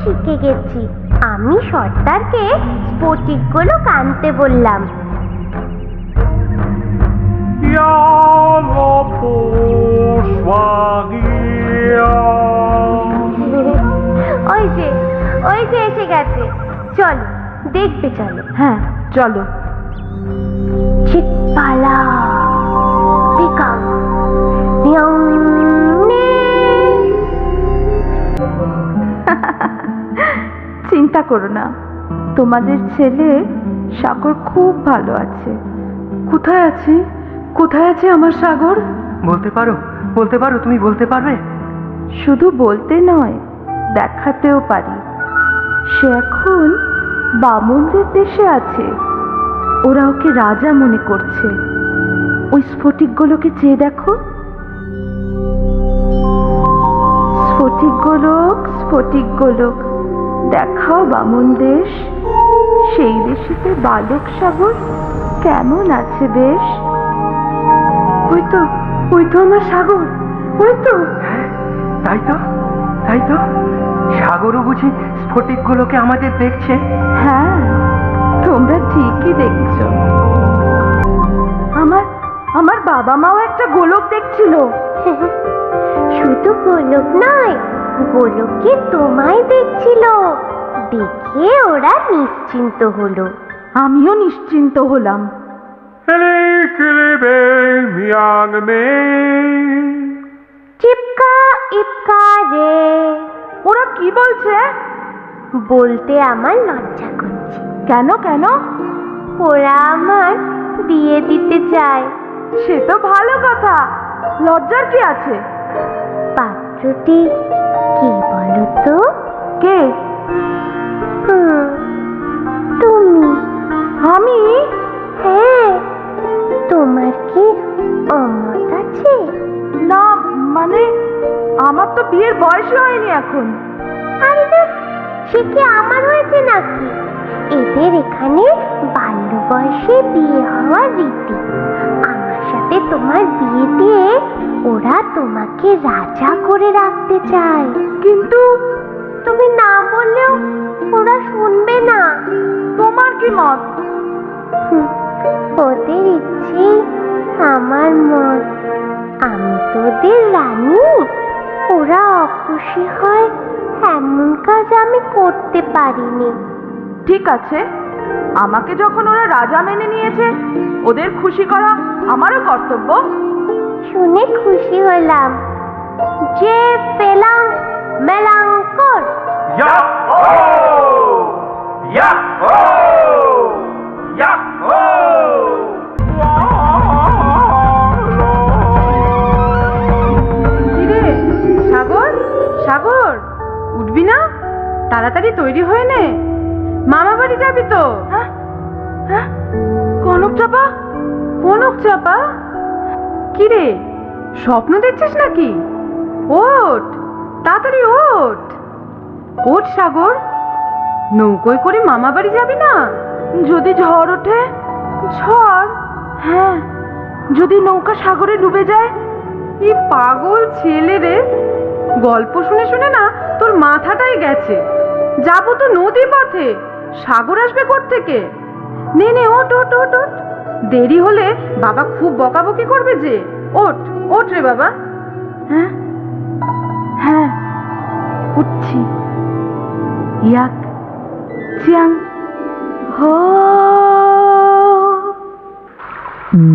শিখে গেছি। আমি সর্দারকে স্ফটিকগুলো আনতে বললাম। ওই যে এসে গেছে। চলো দেখবে, চলো। হ্যাঁ চলো। চিৎপালা পিকা নিয়ং নে। চিন্তা করো না, তোমাদের ছেলে সাগর খুব ভালো আছে। কোথায় আছে, কোথায় আছে আমার সাগর? বলতে পারো, তুমি বলতে পারবে? শুধু বলতে নয়, দেখাতেও পারি। সে এখন বামনদের দেশে আছে। ওরা ওকে রাজা মনে করছে। ওই স্ফটিকগুলোকে চেয়ে দেখো। স্ফটিক গোলক দেখাও বামন দেশ। সেই দেশেতে বালক সাগর কেমন আছে বেশ? ওই তো আমার সাগর, ওই তো। তাই তো সাগরও বুঝি স্ফটিকগুলোকে আমাদের দেখছে। হ্যাঁ, তোমরা ঠিকই দেখছো। আমার বাবা মাও একটা গোলক দেখছিল। শুধু গোলক নয়, গোলককে তোমায় দেখছিল। দেখে ওরা নিশ্চিন্ত হলো। আমিও নিশ্চিন্ত হলাম। চিপকা ইপকা রে। ওরা কি বলছে? বলতে আমার লজ্জা করছে। কেন? ওরা আমার বিয়ে দিতে চায়। সে তো ভালো কথা, লজ্জার কি আছে? পাত্রটি কে বলো তো? কে? তুমি। আমি? হ্যাঁ, তোমার কি অমত আছে? না, মানে আমার তো বিয়ের বয়স হয়নি এখন। আরে সে কি আমার হয়েছে নাকি? এদের এখানে বাল্য বয়সে বিয়ে হওয়ার রীতি। আমার সাথে তোমার বিয়ে দিয়ে ওরা তোমাকে রাজা করে রাখতে চায়। কিন্তু তুমি না বললেও ওরা শুনবে না। তোমার কি মত? ওদের ইচ্ছে আমার মত। আমি তো ওদের রানী। ওরা অখুশি হয় এমন কাজ আমি করতে পারিনি। ঠিক আছে, আমাকে যখন ওরা রাজা মেনে নিয়েছে, ওদের খুশি করা আমারও কর্তব্য। শুনে খুশি হলাম। যে পেলাম মেলাঙ্কর। কিরে সাগর, উঠবি না? তাড়াতাড়ি তৈরি হয়ে নে, মামা বাড়ি যাবি তো। কনক চাপা, কিরে স্বপ্ন দেখছিস নাকি? ওঠ, তাড়াতাড়ি ওঠ সাগর। নৌকোয় করে মামা বাড়ি যাবি না? যদি ঝড় ওঠে? ঝড়? হ্যাঁ, যদি নৌকা সাগরে ডুবে যায়? এই পাগল ছেলে রে, গল্প শুনে শুনে না তোর মাথাটাই গেছে। যাবো তো নদী পথে, সাগর আসবে কোত্থেকে? নে ওঠ। দেরি হলে বাবা খুব বকাবকি করবে যে। ওঠ রে বাবা। হ্যাঁ উঠছি। ইয়াক চিয়াং হো।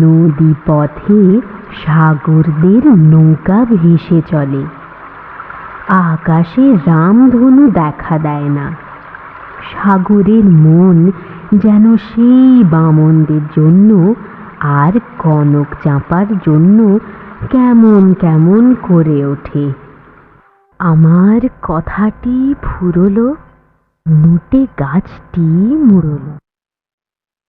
নদী পথে সাগরদের নৌকা ভেসে চলে। আকাশে রামধনু দেখা দেয় না। সাগরের মন যেন সেই বামনদের জন্য আর কনক চাঁপার জন্য কেমন কেমন করে ওঠে। আমার কথাটি ফুরলো, নুটে গাছটি মুড়লো।